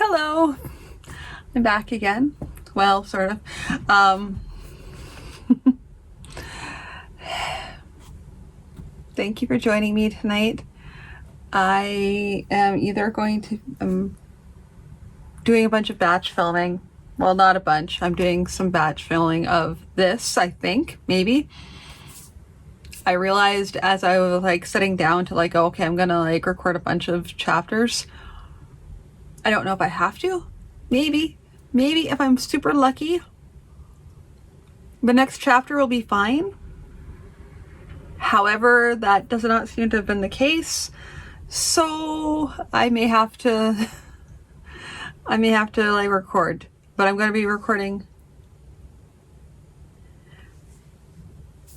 Hello, I'm back again. Well, sort of. Thank you for joining me tonight. I am either going to, doing a bunch of batch filming. Well, not a bunch. I'm doing some batch filming of this, I think, maybe. I realized as I was like sitting down to like, okay, I'm gonna like record a bunch of chapters. I don't know if I have to. Maybe if I'm super lucky, the next chapter will be fine. However, that does not seem to have been the case. So I may have to like record, but I'm going to be recording.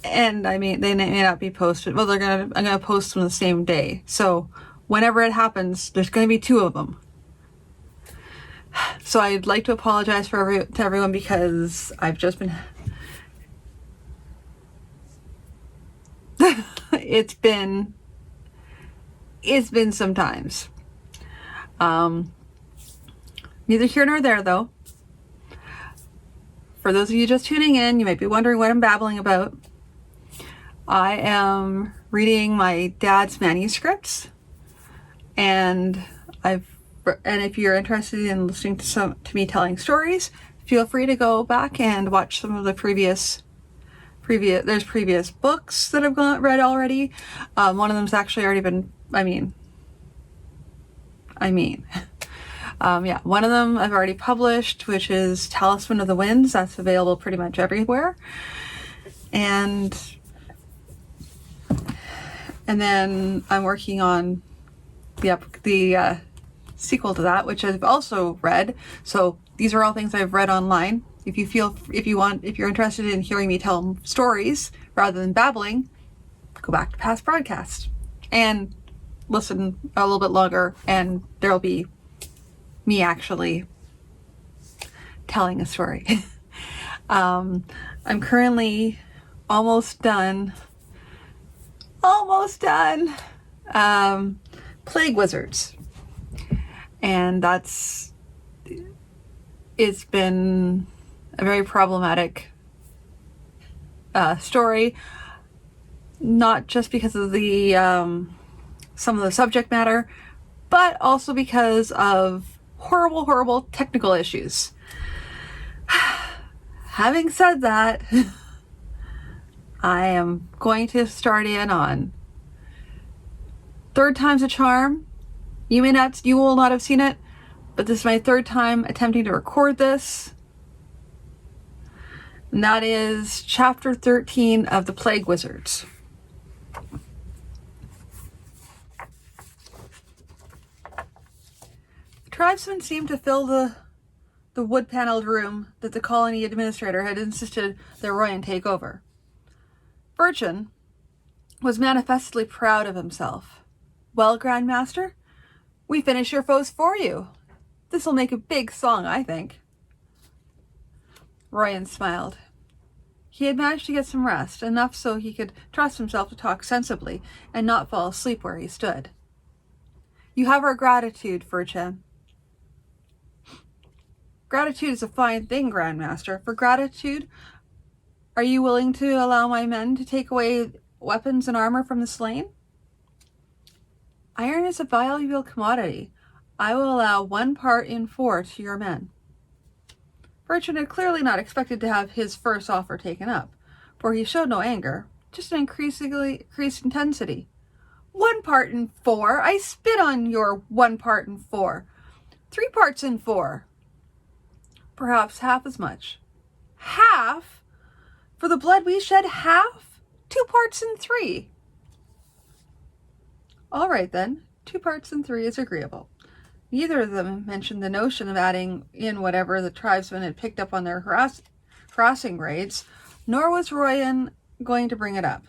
And I mean, they may not be posted. Well, I'm going to post them the same day. So whenever it happens, there's going to be 2 of them. So I'd like to apologize to everyone because I've just been it's been some times. Neither here nor there though. For those of you just tuning in, you might be wondering what I'm babbling about. I am reading my dad's manuscripts, and if you're interested in listening to me telling stories, feel free to go back and watch some of the previous books that I've read already. One of them's actually already been, yeah, one of them I've already published, which is Talisman of the Winds. That's available pretty much everywhere. And then I'm working on the sequel to that, which I've also read. So these are all things I've read online. If you're interested in hearing me tell stories rather than babbling, go back to past broadcasts and listen a little bit longer, and there'll be me actually telling a story. I'm currently almost done. Plague Wizards. And it's been a very problematic story, not just because of the some of the subject matter, but also because of horrible technical issues. Having said that, I am going to start in on Third Time's a Charm. You will not have seen it, but this is my 3rd time attempting to record this. And that is chapter 13 of the Plague Wizards. The tribesmen seemed to fill the wood-paneled room that the colony administrator had insisted that Royan take over. Virgin was manifestly proud of himself. Well, Grandmaster, we finish your foes for you. This'll make a big song, I think. Royan smiled. He had managed to get some rest, enough so he could trust himself to talk sensibly and not fall asleep where he stood. You have our gratitude, Virgin. Gratitude is a fine thing, Grandmaster. For gratitude, are you willing to allow my men to take away weapons and armor from the slain? Iron is a valuable commodity. I will allow 1 part in 4 to your men. Bertrand had clearly not expected to have his first offer taken up, for he showed no anger, just an increased intensity. 1 part in 4? I spit on your 1 part in 4. 3 parts in 4. Perhaps half as much. Half? For the blood we shed, half? 2 parts in 3. All right then, 2 parts in 3 is agreeable. Neither of them mentioned the notion of adding in whatever the tribesmen had picked up on their harassing raids, nor was Royan going to bring it up.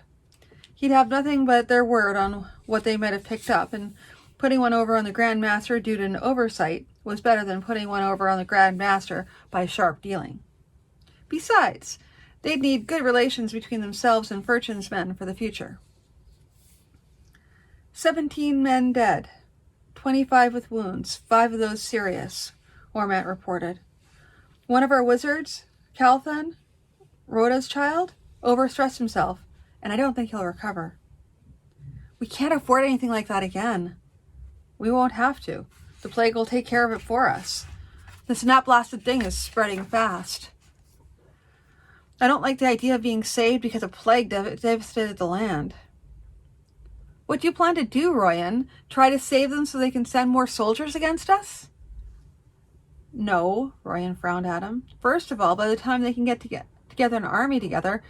He'd have nothing but their word on what they might have picked up, and putting one over on the Grand Master due to an oversight was better than putting one over on the Grand Master by sharp dealing. Besides, they'd need good relations between themselves and Furchin's men for the future. 17 men dead, 25 with wounds, 5 of those serious. Ormet reported. One of our wizards, Calthan, Rhoda's child, overstressed himself, and I don't think he'll recover. We can't afford anything like that again. We won't have to. The plague will take care of it for us. This snap-blasted thing is spreading fast. I don't like the idea of being saved because a plague devastated the land. What do you plan to do, Royan? Try to save them so they can send more soldiers against us? No, Royan frowned at him. First of all, by the time they can get together an army together,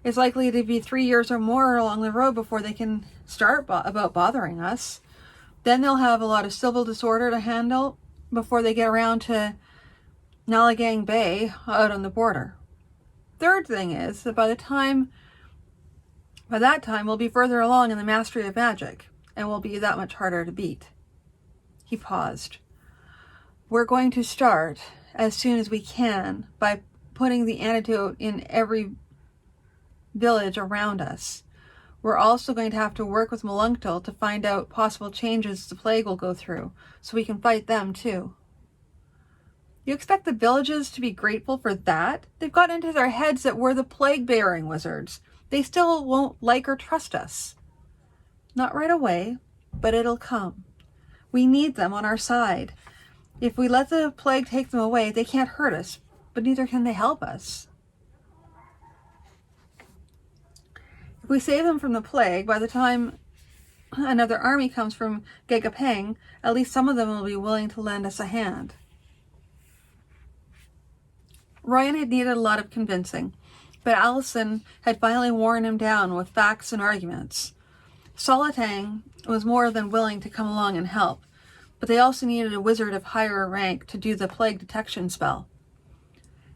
it's likely to be 3 years or more along the road before they can start about bothering us. Then they'll have a lot of civil disorder to handle before they get around to Nalagang Bay out on the border. Third thing is that by that time we'll be further along in the mastery of magic and will be that much harder to beat. He paused. We're going to start as soon as we can by putting the antidote in every village around us. We're also going to have to work with Melunctal to find out possible changes the plague will go through, so we can fight them too. You expect the villages to be grateful for that? They've got into their heads that we're the plague-bearing wizards. They still won't like or trust us. Not right away, but it'll come. We need them on our side. If we let the plague take them away, they can't hurt us, but neither can they help us. If we save them from the plague, by the time another army comes from Gegapeng, at least some of them will be willing to lend us a hand. Ryan had needed a lot of convincing, but Allison had finally worn him down with facts and arguments. Solitang was more than willing to come along and help, but they also needed a wizard of higher rank to do the plague detection spell.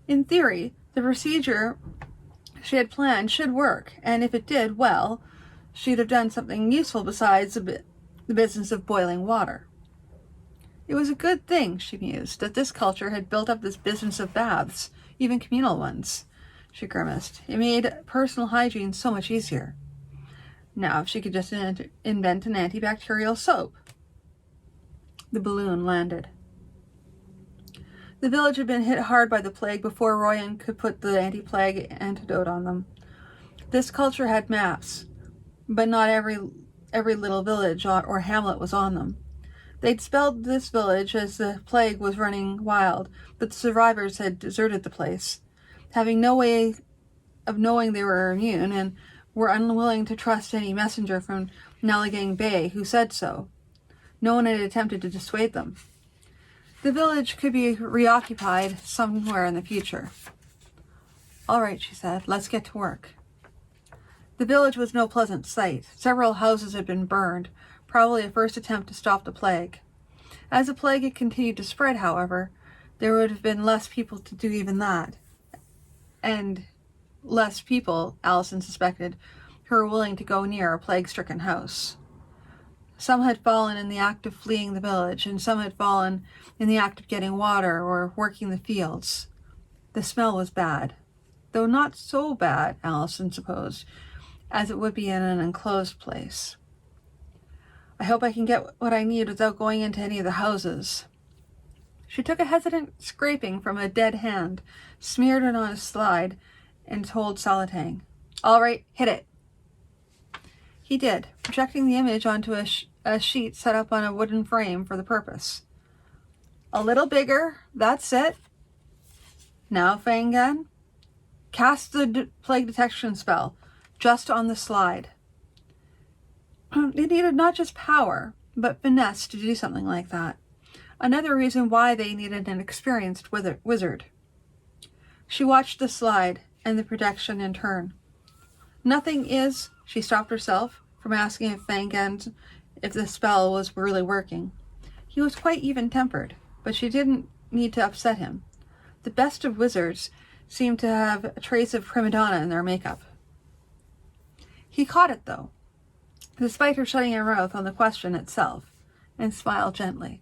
In theory, the procedure she had planned should work, and if it did, well, she'd have done something useful besides the business of boiling water. It was a good thing, she mused, that this culture had built up this business of baths, even communal ones. She grimaced. It made personal hygiene so much easier. Now, if she could just invent an antibacterial soap. The balloon landed. The village had been hit hard by the plague before Royan could put the anti-plague antidote on them. This culture had maps, but not every little village or hamlet was on them. They'd spelled this village as the plague was running wild, but the survivors had deserted the place, having no way of knowing they were immune, and were unwilling to trust any messenger from Nalagang Bay who said so. No one had attempted to dissuade them. The village could be reoccupied somewhere in the future. All right, she said, let's get to work. The village was no pleasant sight. Several houses had been burned, probably a first attempt to stop the plague. As the plague had continued to spread, however, there would have been less people to do even that. And less people, Allison suspected, who were willing to go near a plague-stricken house. Some had fallen in the act of fleeing the village, and some had fallen in the act of getting water or working the fields. The smell was bad, though not so bad, Allison supposed, as it would be in an enclosed place. I hope I can get what I need without going into any of the houses. She took a hesitant scraping from a dead hand, smeared it on a slide, and told Solitang, "All right, hit it." He did, projecting the image onto a sheet set up on a wooden frame for the purpose. A little bigger, that's it. Now, Fangan, cast the plague detection spell just on the slide. It needed not just power, but finesse to do something like that. Another reason why they needed an experienced wizard. She watched the slide and the protection in turn. She stopped herself from asking if the spell was really working. He was quite even-tempered, but she didn't need to upset him. The best of wizards seemed to have a trace of prima donna in their makeup. He caught it, though, despite her shutting her mouth on the question itself, and smiled gently.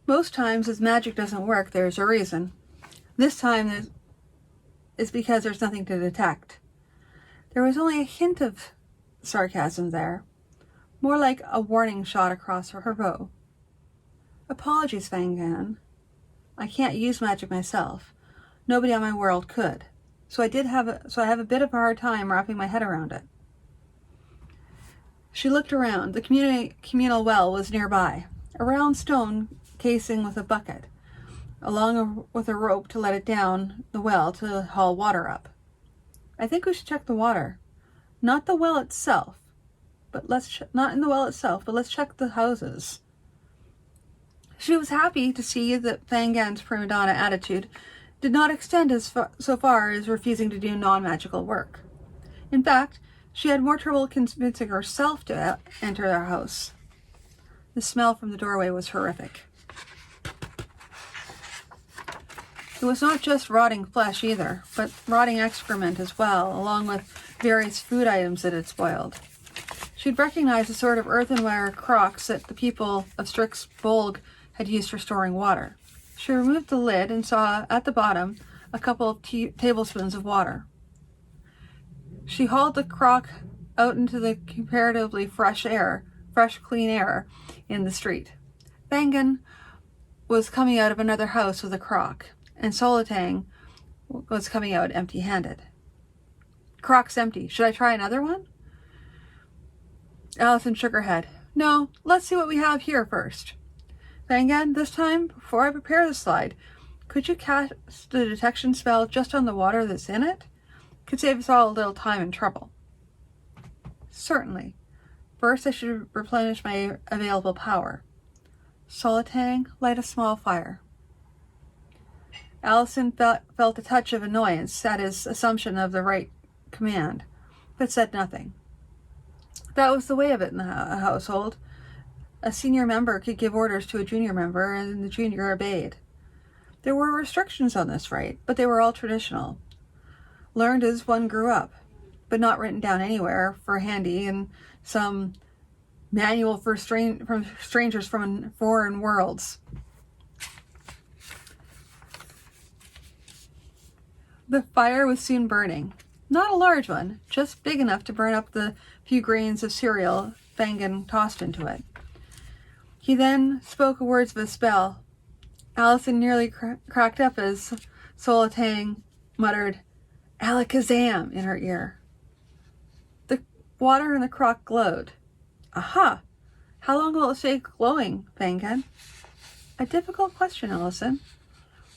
Most times, as magic doesn't work, there's a reason. This time is because there's nothing to detect. There was only a hint of sarcasm there, more like a warning shot across her bow. Apologies, Fangan. I can't use magic myself. Nobody on my world could. So I have a bit of a hard time wrapping my head around it. She looked around. The communal well was nearby, a round stone casing with a bucket, along with a rope to let it down the well to haul water up. I think we should check the water. Not the well itself, but not in the well itself, but let's check the houses. She was happy to see that Fangan's prima donna attitude did not extend so far as refusing to do non-magical work. In fact, she had more trouble convincing herself to enter their house. The smell from the doorway was horrific. It was not just rotting flesh either, but rotting excrement as well, along with various food items that had spoiled. She'd recognized the sort of earthenware crocks that the people of Strix Bolg had used for storing water. She removed the lid and saw at the bottom a couple of tablespoons of water. She hauled the crock out into the comparatively fresh, clean air in the street. Fangan was coming out of another house with a crock, and Solitang was coming out empty-handed. Crock's empty. Should I try another one? Allison shook her head. No, let's see what we have here first. Fangan, this time, before I prepare the slide, could you cast the detection spell just on the water that's in it? Could save us all a little time and trouble. Certainly. First, I should replenish my available power. Solitang, light a small fire. Allison felt a touch of annoyance at his assumption of the right command, but said nothing. That was the way of it in the household. A senior member could give orders to a junior member, and the junior obeyed. There were restrictions on this right, but they were all traditional. Learned as one grew up, but not written down anywhere for handy in some manual for from strangers from foreign worlds. The fire was soon burning. Not a large one, just big enough to burn up the few grains of cereal Fangan tossed into it. He then spoke words of a spell. Allison nearly cracked up as Solitang muttered, "Alakazam," in her ear. The water in the crock glowed. Aha! How long will it stay glowing, Fangan? A difficult question, Allison.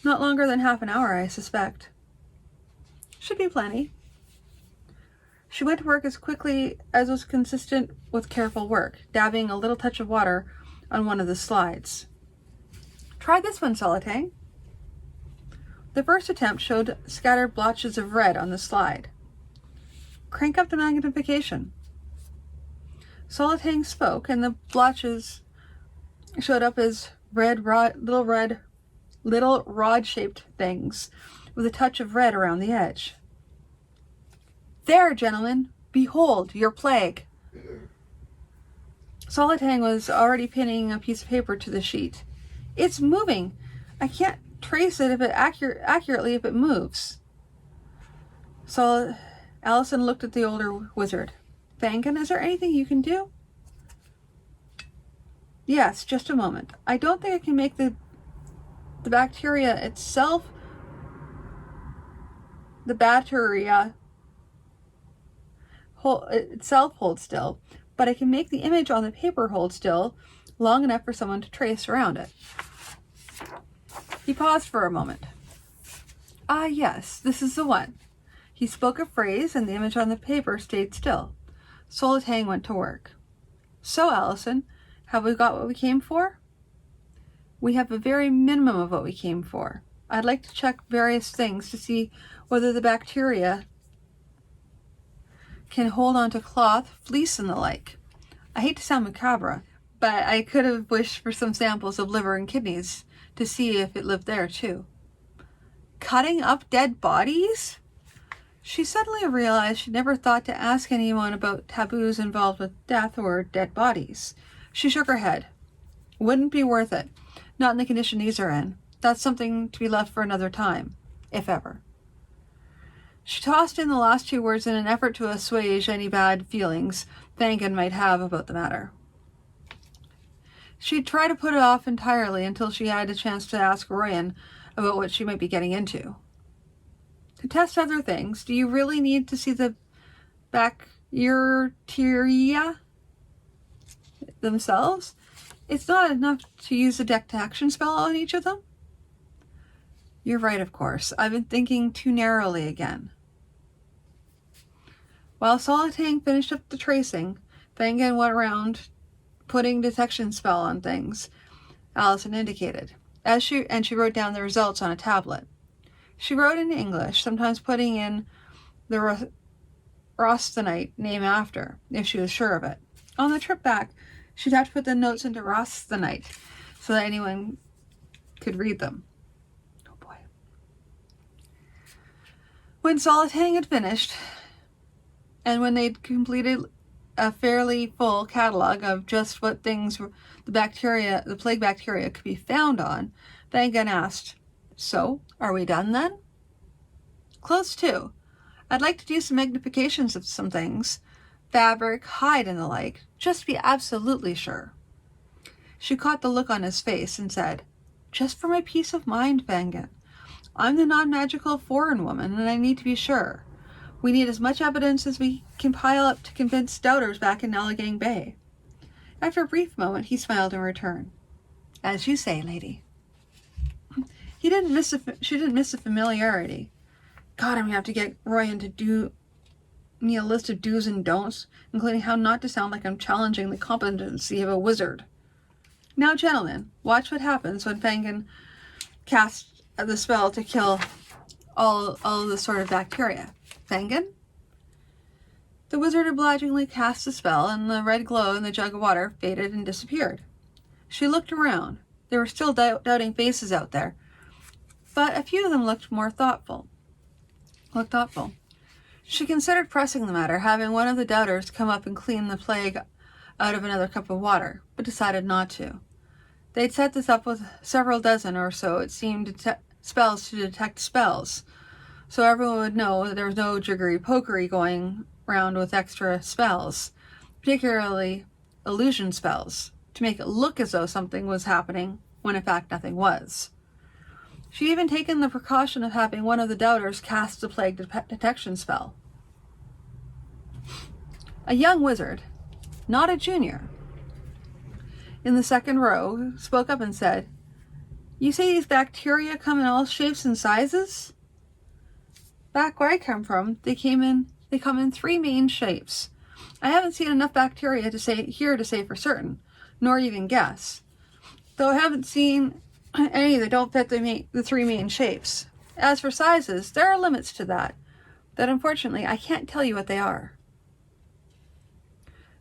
Not longer than half an hour, I suspect. Should be plenty. She went to work as quickly as was consistent with careful work, dabbing a little touch of water on one of the slides. Try this one, Solitang. The first attempt showed scattered blotches of red on the slide. Crank up the magnification. Solitang spoke, and the blotches showed up as little rod-shaped things with a touch of red around the edge. There, gentlemen, behold your plague. Solitang was already pinning a piece of paper to the sheet. It's moving. I can't trace it accurately if it moves. Allison looked at the older wizard. Fangan, is there anything you can do? Yes, just a moment. I don't think I can make the bacteria itself. The bacteria itself hold still, but I can make the image on the paper hold still long enough for someone to trace around it. He paused for a moment. Ah, yes, this is the one. He spoke a phrase, and the image on the paper stayed still. Solitang went to work. So, Allison, have we got what we came for? We have a very minimum of what we came for. I'd like to check various things to see whether the bacteria can hold on to cloth, fleece, and the like. I hate to sound macabre, but I could have wished for some samples of liver and kidneys to see if it lived there too. Cutting up dead bodies? She suddenly realized she'd never thought to ask anyone about taboos involved with death or dead bodies. She shook her head. Wouldn't be worth it. Not in the condition these are in. That's something to be left for another time, if ever. She tossed in the last two words in an effort to assuage any bad feelings Fangan might have about the matter. She'd try to put it off entirely until she had a chance to ask Ryan about what she might be getting into. To test other things, do you really need to see the bacteria themselves? It's not enough to use a detection spell on each of them? You're right, of course. I've been thinking too narrowly again. While Solitang finished up the tracing, Fangan went around putting detection spell on things Allison indicated, she wrote down the results on a tablet. She wrote in English, sometimes putting in the Rostanite name after, if she was sure of it. On the trip back, she'd have to put the notes into Rostanite so that anyone could read them. Oh boy. When Solitang had finished, and when they'd completed a fairly full catalog of just what things the plague bacteria could be found on, Fangan asked, "So, are we done then?" "Close to. I'd like to do some magnifications of some things, fabric, hide, and the like, just to be absolutely sure." She caught the look on his face and said, "Just for my peace of mind, Fangan. I'm the non-magical foreign woman, and I need to be sure. We need as much evidence as we can pile up to convince doubters back in Nalagang Bay." After a brief moment, he smiled in return. "As you say, lady." She didn't miss the familiarity. God, I'm going to have to get Ryan to do me a list of do's and don'ts, including how not to sound like I'm challenging the competency of a wizard. Now, gentlemen, watch what happens when Fangan casts the spell to kill all of the sort of bacteria. Fangan? The wizard obligingly cast the spell, and the red glow in the jug of water faded and disappeared. She looked around. There were still doubting faces out there, but a few of them looked thoughtful. She considered pressing the matter, having one of the doubters come up and clean the plague out of another cup of water, but decided not to. They'd set this up with several dozen or so, it seemed, spells to detect spells, so everyone would know that there was no jiggery-pokery going around with extra spells, particularly illusion spells, to make it look as though something was happening when in fact nothing was. She'd even taken the precaution of having one of the doubters cast the plague detection spell. A young wizard, not a junior, in the second row, spoke up and said, "You say these bacteria come in all shapes and sizes?" "Back where I come from, they come in 3 main shapes. I haven't seen enough bacteria to say for certain, nor even guess. Though I haven't seen any that don't fit the 3 main shapes. As for sizes, there are limits to that unfortunately I can't tell you what they are.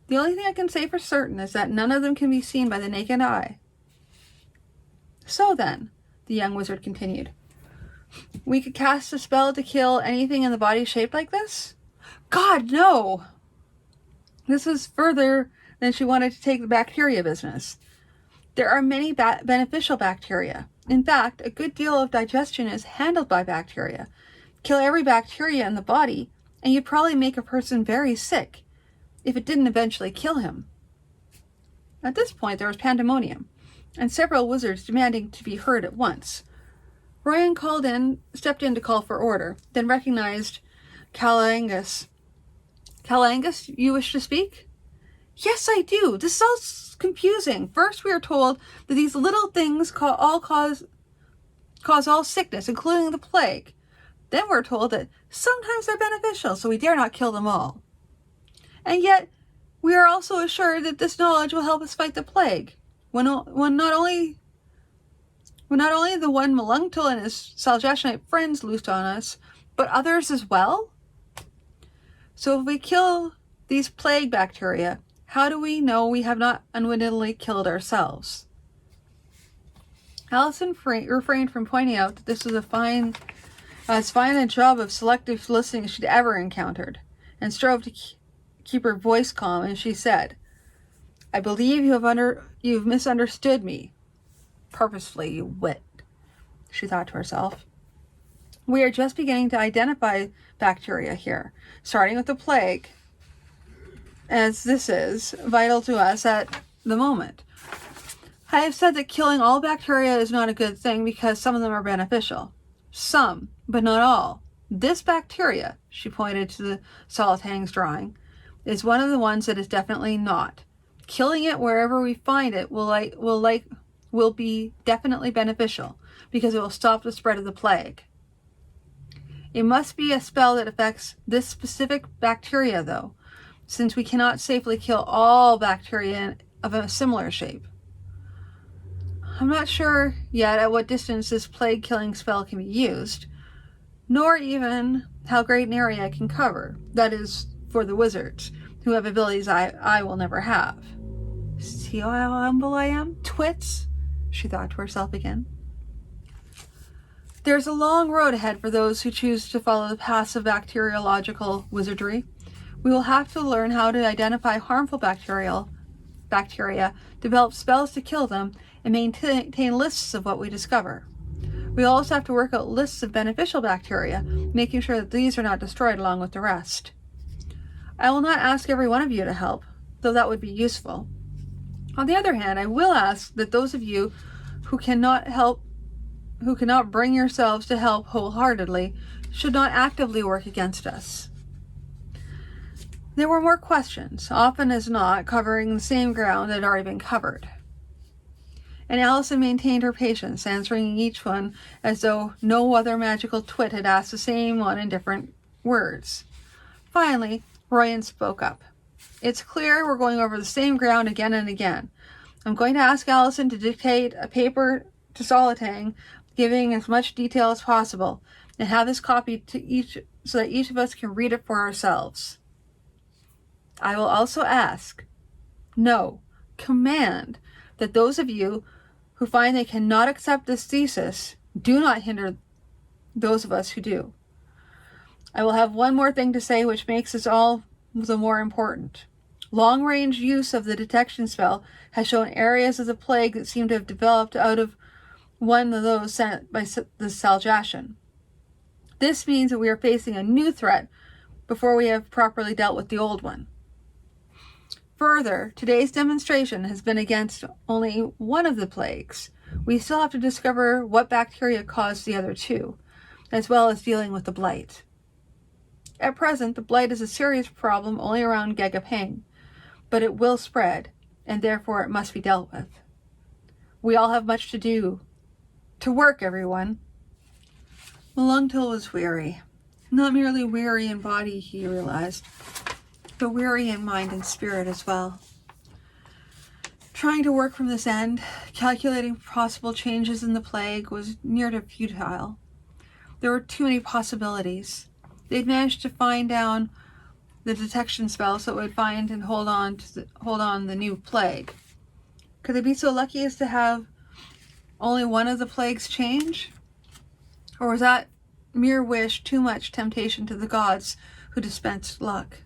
The only thing I can say for certain is that none of them can be seen by the naked eye." "So then," the young wizard continued, "we could cast a spell to kill anything in the body shaped like this?" God, no! This was further than she wanted to take the bacteria business. There are many beneficial bacteria. In fact, a good deal of digestion is handled by bacteria. Kill every bacteria in the body, and you'd probably make a person very sick, if it didn't eventually kill him. At this point, there was pandemonium, and several wizards demanding to be heard at once. Ryan stepped in to call for order, then recognized Calangus. "Calangus, you wish to speak?" "Yes, I do. This is all confusing. First, we are told that these little things cause all sickness, including the plague. Then we're told that sometimes they're beneficial, so we dare not kill them all. And yet, we are also assured that this knowledge will help us fight the plague. When not only the one Malungtul and his Saljationite friends loosed on us, but others as well? So if we kill these plague bacteria, how do we know we have not unwittingly killed ourselves?" Allison refrained from pointing out that this was as fine a job of selective listening she'd ever encountered, and strove to keep her voice calm, and she said, "I believe you've misunderstood me. Purposefully, you wit," she thought to herself. "We are just beginning to identify bacteria here, starting with the plague, as this is vital to us at the moment. I have said that killing all bacteria is not a good thing because some of them are beneficial. Some, but not all. This bacteria, she pointed to the Solitang's drawing, is one of the ones that is definitely not. Killing it wherever we find it will be definitely beneficial because it will stop the spread of the plague. It must be a spell that affects this specific bacteria, though, since we cannot safely kill all bacteria of a similar shape. I'm not sure yet at what distance this plague-killing spell can be used, nor even how great an area it can cover. That is, for the wizards, who have abilities I will never have. See how humble I am? Twits, she thought to herself again. There's a long road ahead for those who choose to follow the paths of bacteriological wizardry. We will have to learn how to identify harmful bacteria, develop spells to kill them, and maintain lists of what we discover. We also have to work out lists of beneficial bacteria, making sure that these are not destroyed along with the rest. I will not ask every one of you to help, though that would be useful. On the other hand, I will ask that those of you who cannot bring yourselves to help wholeheartedly should not actively work against us. There were more questions, often as not covering the same ground that had already been covered. And Allison maintained her patience, answering each one as though no other magical twit had asked the same one in different words. Finally, Royan spoke up. It's clear we're going over the same ground again and again. I'm going to ask Allison to dictate a paper to Solitang, giving as much detail as possible, and have this copied to each so that each of us can read it for ourselves. I will also ask, no, command, that those of you who find they cannot accept this thesis do not hinder those of us who do. I will have one more thing to say which makes this all the more important. Long-range use of the detection spell has shown areas of the plague that seem to have developed out of one of those sent by the Saljashan. This means that we are facing a new threat before we have properly dealt with the old one. Further, today's demonstration has been against only one of the plagues. We still have to discover what bacteria caused the other two, as well as dealing with the blight. At present, the blight is a serious problem only around Gegapeng, but it will spread, and therefore it must be dealt with. We all have much to do. To work, everyone. Malungtil was weary. Not merely weary in body, he realized, but weary in mind and spirit as well. Trying to work from this end, calculating possible changes in the plague, was near to futile. There were too many possibilities. They'd managed to find down the detection spell so it would find and hold on the new plague. Could they be so lucky as to have only one of the plagues change? Or was that mere wish too much temptation to the gods who dispensed luck?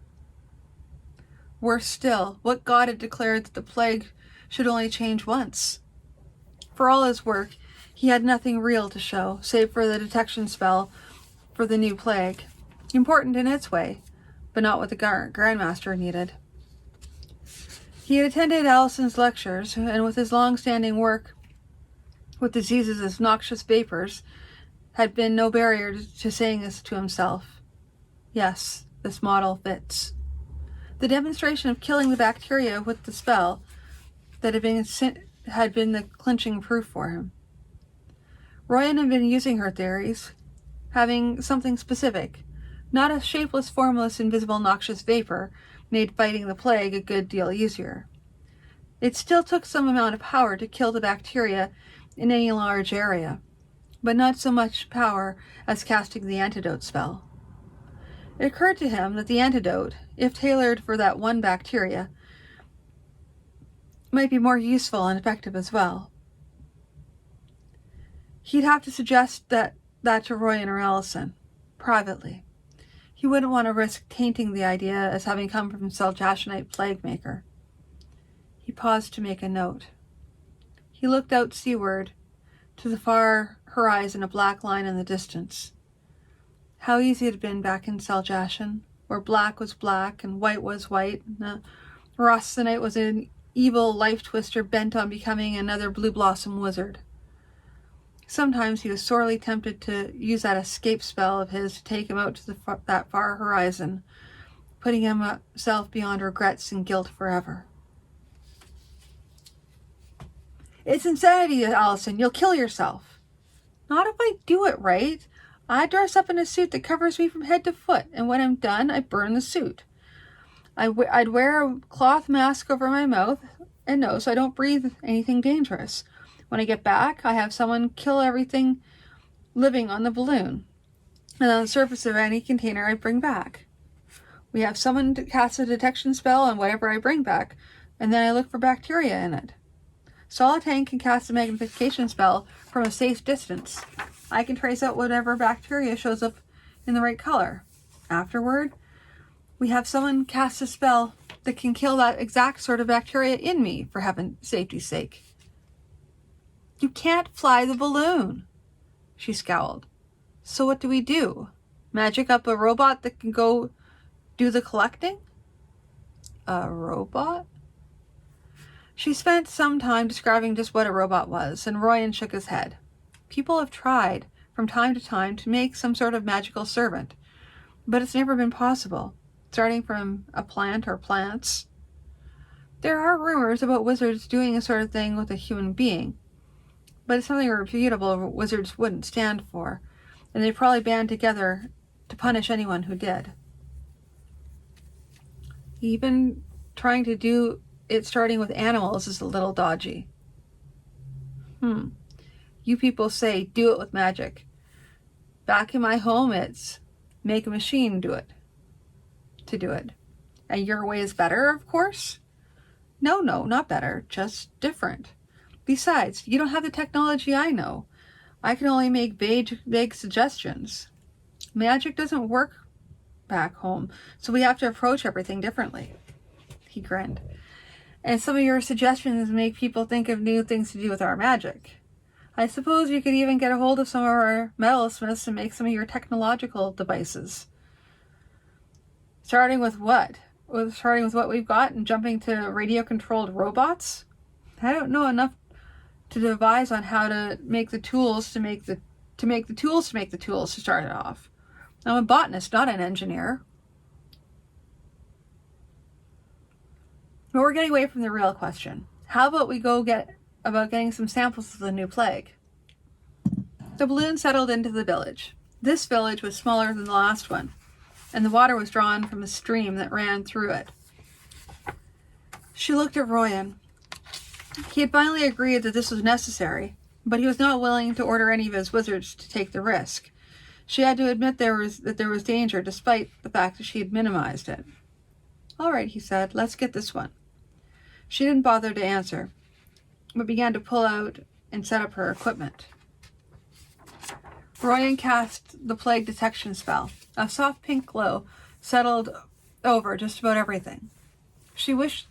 Worse still, what god had declared that the plague should only change once? For all his work, he had nothing real to show, save for the detection spell for the new plague. Important in its way, but not what the Grandmaster needed. He had attended Allison's lectures, and with his long-standing work with diseases as noxious vapors, had been no barrier to saying this to himself. Yes, this model fits. The demonstration of killing the bacteria with the spell that had been the clinching proof for him. Royan had been using her theories, having something specific. Not a shapeless, formless, invisible, noxious vapor made fighting the plague a good deal easier. It still took some amount of power to kill the bacteria in any large area, but not so much power as casting the antidote spell. It occurred to him that the antidote, if tailored for that one bacteria, might be more useful and effective as well. He'd have to suggest that to Royan or Allison, privately. He wouldn't want to risk tainting the idea as having come from Saljashanite plague maker. He paused to make a note. He looked out seaward, to the far horizon, a black line in the distance. How easy it had been back in Saljashan, where black was black and white was white, and Rossonite was an evil life twister bent on becoming another Blue Blossom wizard. Sometimes he was sorely tempted to use that escape spell of his to take him out to that far horizon, putting himself beyond regrets and guilt forever. It's insanity, Allison. You'll kill yourself. Not if I do it right. I dress up in a suit that covers me from head to foot, and when I'm done, I burn the suit. I'd wear a cloth mask over my mouth and nose so I don't breathe anything dangerous. When I get back, I have someone kill everything living on the balloon and on the surface of any container I bring back. We have someone to cast a detection spell on whatever I bring back, and then I look for bacteria in it. Solitane can cast a magnification spell from a safe distance. I can trace out whatever bacteria shows up in the right color. Afterward, we have someone cast a spell that can kill that exact sort of bacteria in me, for heaven's safety's sake. You can't fly the balloon, she scowled. So what do we do? Magic up a robot that can go do the collecting? A robot? She spent some time describing just what a robot was, and Royan shook his head. People have tried, from time to time, to make some sort of magical servant, but it's never been possible, starting from a plant or plants. There are rumors about wizards doing a sort of thing with a human being, but it's something reputable wizards wouldn't stand for, and they'd probably band together to punish anyone who did. Even trying to do it starting with animals is a little dodgy. You people say, do it with magic. Back in my home, it's make a machine do it. To do it. And your way is better, of course? No, not better, just different. Besides, you don't have the technology I know. I can only make vague suggestions. Magic doesn't work back home, so we have to approach everything differently. He grinned. And some of your suggestions make people think of new things to do with our magic. I suppose you could even get a hold of some of our metalsmiths and make some of your technological devices. Starting with what? Starting with what we've got and jumping to radio-controlled robots? I don't know enough to devise on how to make the tools to make the tools to start it off. I'm a botanist, not an engineer. But we're getting away from the real question. How about we go getting some samples of the new plague? The balloon settled into the village. This village was smaller than the last one, and the water was drawn from a stream that ran through it. She looked at Royan. He had finally agreed that this was necessary, but he was not willing to order any of his wizards to take the risk. She had to admit that there was danger, despite the fact that she had minimized it. All right, he said, let's get this one. She didn't bother to answer, but began to pull out and set up her equipment. Royan cast the plague detection spell. A soft pink glow settled over just about everything. She wished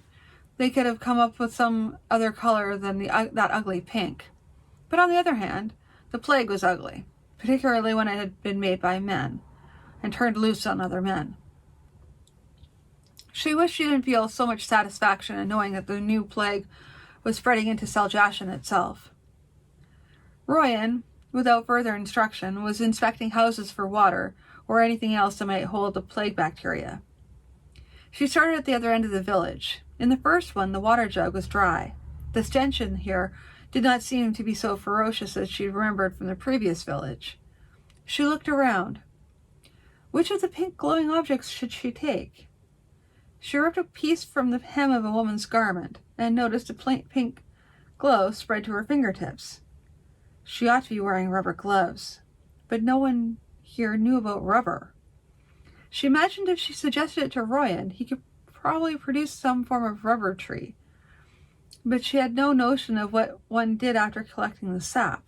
they could have come up with some other color than that ugly pink. But on the other hand, the plague was ugly, particularly when it had been made by men and turned loose on other men. She wished she didn't feel so much satisfaction in knowing that the new plague was spreading into Seljashin itself. Royan, without further instruction, was inspecting houses for water or anything else that might hold the plague bacteria. She started at the other end of the village. In the first one, the water jug was dry. The stench in here did not seem to be so ferocious as she remembered from the previous village. She looked around. Which of the pink glowing objects should she take? She ripped a piece from the hem of a woman's garment and noticed a pink glow spread to her fingertips. She ought to be wearing rubber gloves, but no one here knew about rubber. She imagined if she suggested it to Royan, he could probably produce some form of rubber tree, but she had no notion of what one did after collecting the sap.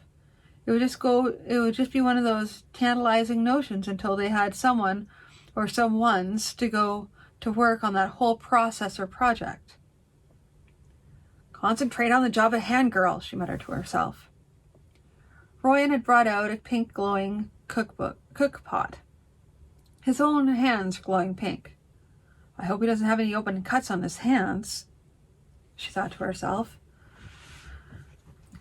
It would just be one of those tantalizing notions until they had someone or some ones to go to work on that whole process or project. Concentrate on the job at hand, girl, she muttered to herself. Royan had brought out a pink glowing cookpot. His own hands were glowing pink. I hope he doesn't have any open cuts on his hands. she thought to herself.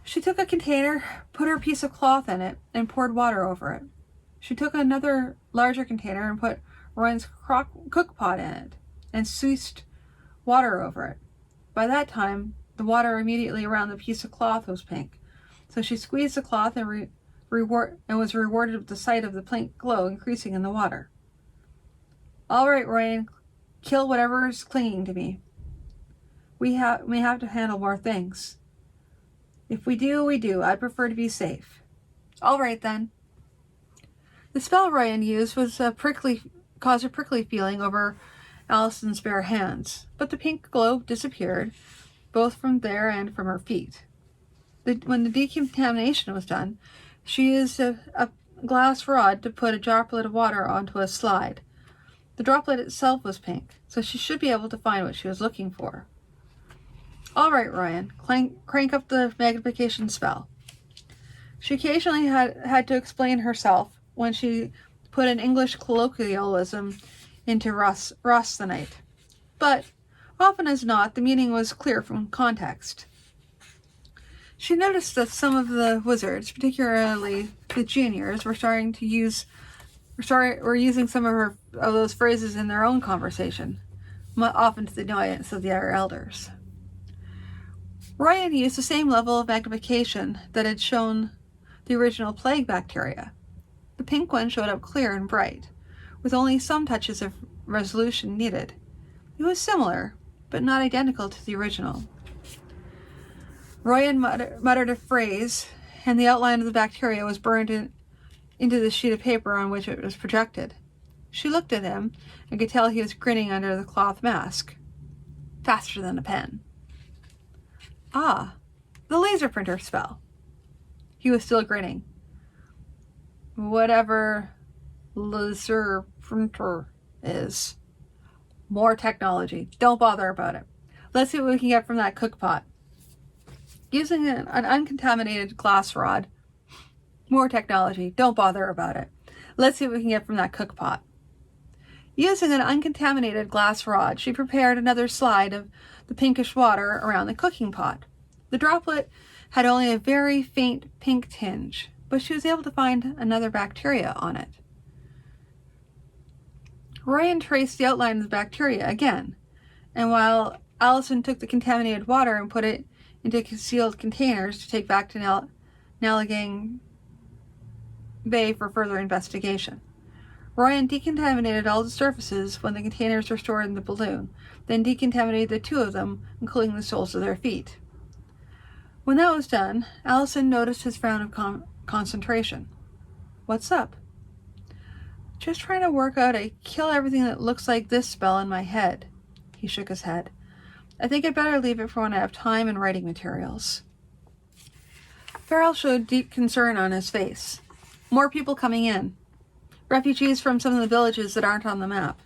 She took a container, put her piece of cloth in it, and poured water over it. She took another larger container and put Ryan's cook pot in it, and sluiced water over it. By that time, the water immediately around the piece of cloth was pink, so she squeezed the cloth and was rewarded with the sight of the pink glow increasing in the water. All right, Ryan, kill whatever is clinging to me. We have to handle more things. If we do, we do. I'd prefer to be safe. All right, then. The spell Ryan used was caused a prickly feeling over Allison's bare hands, but the pink glow disappeared, both from there and from her feet. When the decontamination was done, she used a glass rod to put a droplet of water onto a slide. The droplet itself was pink, so she should be able to find what she was looking for. All right, Ryan, crank up the magnification spell. She occasionally had to explain herself when she put an English colloquialism into Ross the Night. But, often as not, the meaning was clear from context. She noticed that some of the wizards, particularly the juniors, were using some of those phrases in their own conversation, often to the annoyance of the other elders. Ryan used the same level of magnification that had shown the original plague bacteria. The pink one showed up clear and bright, with only some touches of resolution needed. It was similar, but not identical to the original. Ryan muttered a phrase, and the outline of the bacteria was burned into the sheet of paper on which it was projected. She looked at him and could tell he was grinning under the cloth mask. Faster than a pen. Ah, the laser printer spell. He was still grinning. Whatever laser printer is. More technology. Don't bother about it. Let's see what we can get from that cook pot. Using an uncontaminated glass rod. More technology. Don't bother about it. Let's see what we can get from that cook pot. Using an uncontaminated glass rod, she prepared another slide of the pinkish water around the cooking pot. The droplet had only a very faint pink tinge, but she was able to find another bacteria on it. Ryan traced the outline of the bacteria again, and while Allison took the contaminated water and put it into concealed containers to take back to Nalagang Bay for further investigation. Ryan decontaminated all the surfaces when the containers were stored in the balloon, then decontaminated the two of them, including the soles of their feet. When that was done, Allison noticed his frown of concentration. What's up? Just trying to work out a kill everything that looks like this spell in my head. He shook his head. I think I'd better leave it for when I have time and writing materials. Farrell showed deep concern on his face. More people coming in. Refugees from some of the villages that aren't on the map.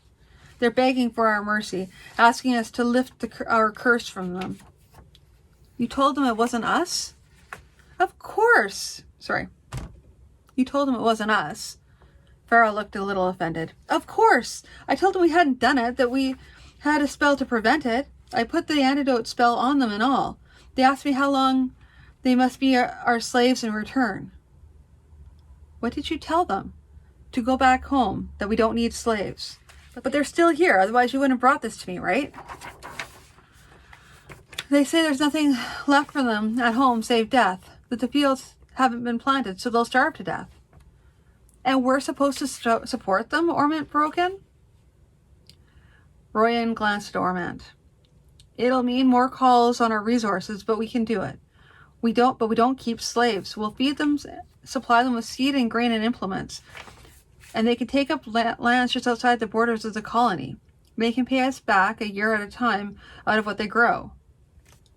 They're begging for our mercy, asking us to lift our curse from them. You told them it wasn't us? Of course. Sorry. You told them it wasn't us. Farrell looked a little offended. Of course. I told them we hadn't done it, that we had a spell to prevent it. I put the antidote spell on them and all. They asked me how long they must be our slaves in return. What did you tell them? To go back home, that we don't need slaves. But they're still here, otherwise you wouldn't have brought this to me, right? They say there's nothing left for them at home save death, that the fields haven't been planted, so they'll starve to death. And we're supposed to support them? Ormant broke in. Royan glanced at Ormant. It'll mean more calls on our resources, but we can do it. We don't keep slaves. We'll feed them, supply them with seed and grain and implements, and they can take up lands just outside the borders of the colony. They can pay us back a year at a time out of what they grow.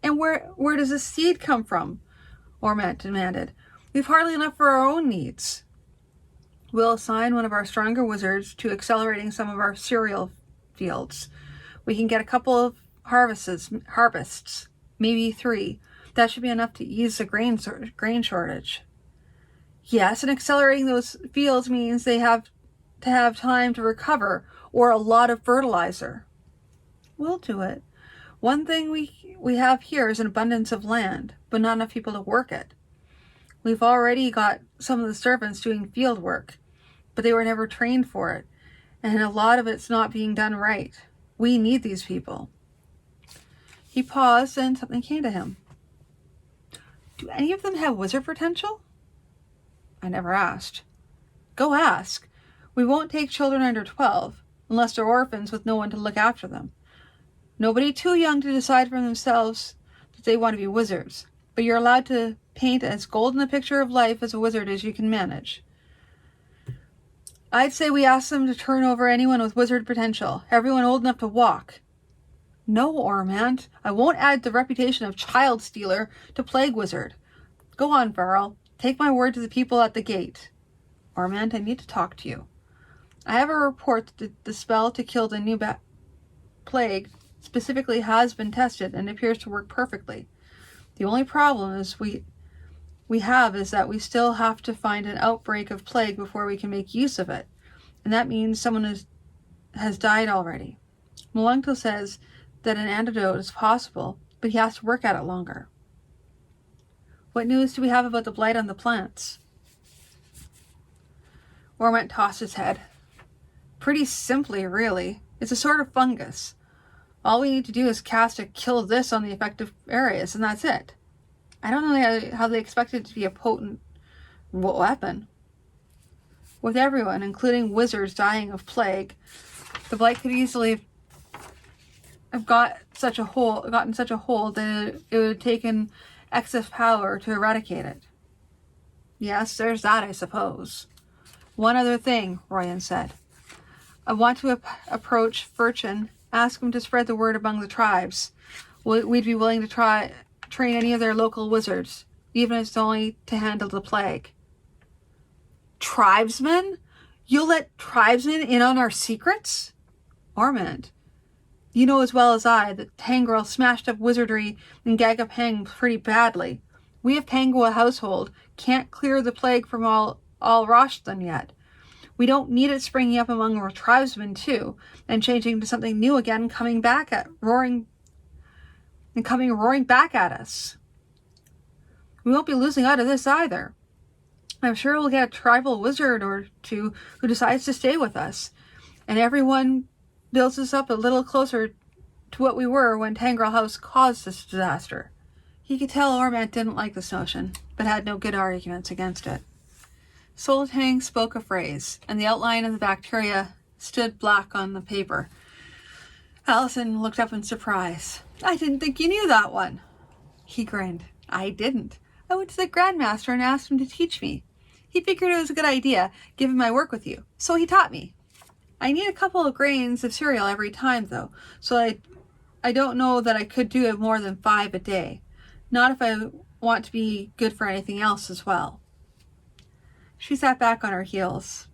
And where does the seed come from? Ormant demanded. We've hardly enough for our own needs. We'll assign one of our stronger wizards to accelerating some of our cereal fields. We can get a couple of harvests, maybe 3. That should be enough to ease the grain shortage. Yes, and accelerating those fields means they have to have time to recover, or a lot of fertilizer. We'll do it. One thing we have here is an abundance of land, but not enough people to work it. We've already got some of the servants doing field work, but they were never trained for it, and a lot of it's not being done right. We need these people. He paused, and something came to him. Do any of them have wizard potential? I never asked. Go ask. We won't take children under 12, unless they're orphans with no one to look after them. Nobody too young to decide for themselves that they want to be wizards, but you're allowed to paint as golden a picture of life as a wizard as you can manage. I'd say we ask them to turn over anyone with wizard potential, everyone old enough to walk. No, Ormant, I won't add the reputation of child stealer to plague wizard. Go on, Farrell. Take my word to the people at the gate. Ormant, I need to talk to you. I have a report that the spell to kill the new plague specifically has been tested and appears to work perfectly. The only problem is we have is that we still have to find an outbreak of plague before we can make use of it. And that means someone has died already. Meluncto says that an antidote is possible, but he has to work at it longer. What news do we have about the blight on the plants? Ormant tossed his head. Pretty simply, really. It's a sort of fungus. All we need to do is cast a kill this on the affected areas, and that's it. I don't know how they expect it to be a potent weapon. With everyone, including wizards, dying of plague, the blight could easily have gotten such a hold that it would have taken excess power to eradicate it. Yes, there's that, I suppose. One other thing, Royan said. I want to approach Furchin, ask him to spread the word among the tribes. We'd be willing to train any of their local wizards, even if it's only to handle the plague. Tribesmen? You'll let tribesmen in on our secrets? Ormant, you know as well as I that Tangrel smashed up wizardry in Gagapeng pretty badly. We of Tangua household can't clear the plague from all Roshtan yet. We don't need it springing up among our tribesmen too, and changing to something new again, coming roaring back at us. We won't be losing out of this either. I'm sure we'll get a tribal wizard or two who decides to stay with us, and everyone builds us up a little closer to what we were when Tangrel House caused this disaster. He could tell Ormant didn't like this notion, but had no good arguments against it. Solitang spoke a phrase, and the outline of the bacteria stood black on the paper. Allison looked up in surprise. I didn't think you knew that one. He grinned. I didn't. I went to the Grandmaster and asked him to teach me. He figured it was a good idea, given my work with you, so he taught me. I need a couple of grains of cereal every time, though, so I don't know that I could do it more than 5 a day. Not if I want to be good for anything else as well. She sat back on her heels.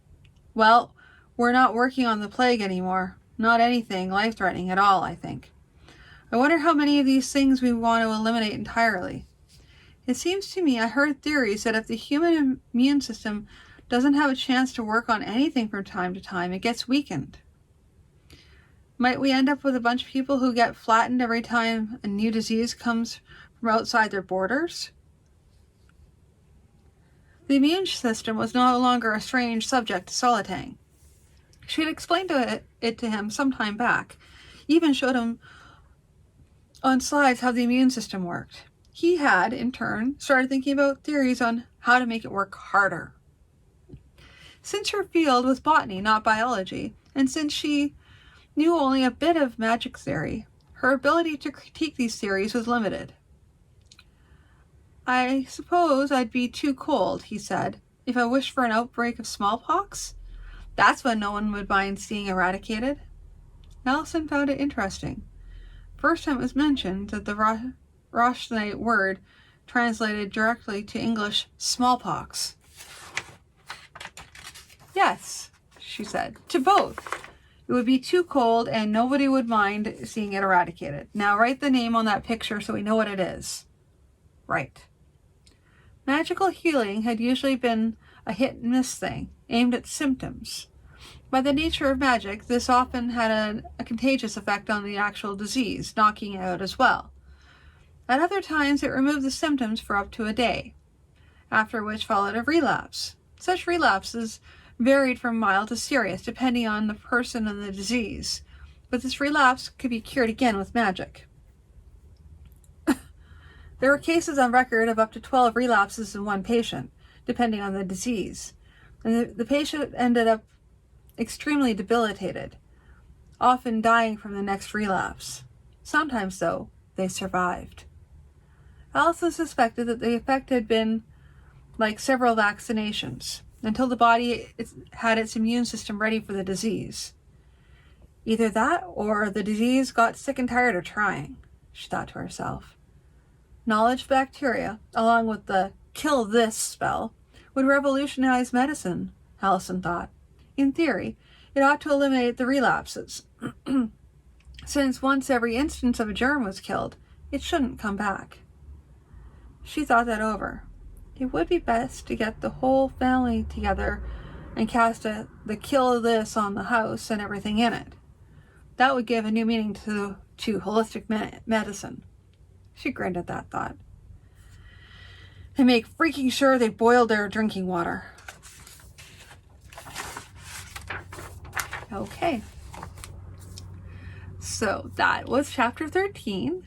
Well, we're not working on the plague anymore. Not anything life-threatening at all, I think. I wonder how many of these things we want to eliminate entirely. It seems to me I heard theories that if the human immune system doesn't have a chance to work on anything from time to time, it gets weakened. Might we end up with a bunch of people who get flattened every time a new disease comes from outside their borders? The immune system was no longer a strange subject to Solitang. She had explained it to him some time back, even showed him on slides how the immune system worked. He had, in turn, started thinking about theories on how to make it work harder. Since her field was botany, not biology, and since she knew only a bit of magic theory, her ability to critique these theories was limited. I suppose I'd be too cold, he said, if I wished for an outbreak of smallpox. That's when no one would mind seeing eradicated. Allison found it interesting. First time it was mentioned that the Roshtanite word translated directly to English smallpox. Yes, she said, to both. It would be too cold and nobody would mind seeing it eradicated. Now write the name on that picture so we know what it is. Right. Magical healing had usually been a hit-and-miss thing, aimed at symptoms. By the nature of magic, this often had a contagious effect on the actual disease, knocking it out as well. At other times, it removed the symptoms for up to a day, after which followed a relapse. Such relapses varied from mild to serious, depending on the person and the disease, but this relapse could be cured again with magic. There were cases on record of up to 12 relapses in one patient, depending on the disease, and the patient ended up extremely debilitated, often dying from the next relapse. Sometimes, though, they survived. Allison suspected that the effect had been like several vaccinations, until the body had its immune system ready for the disease. Either that, or the disease got sick and tired of trying, she thought to herself. Knowledge of bacteria, along with the kill this spell, would revolutionize medicine, Allison thought. In theory, it ought to eliminate the relapses, since once every instance of a germ was killed, it shouldn't come back. She thought that over. It would be best to get the whole family together and cast the kill this on the house and everything in it. That would give a new meaning to holistic medicine. She grinned at that thought. And make freaking sure they boiled their drinking water. Okay. So that was chapter 13.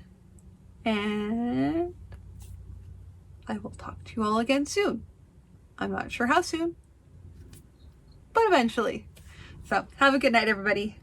And I will talk to you all again soon. I'm not sure how soon, but eventually. So have a good night, everybody.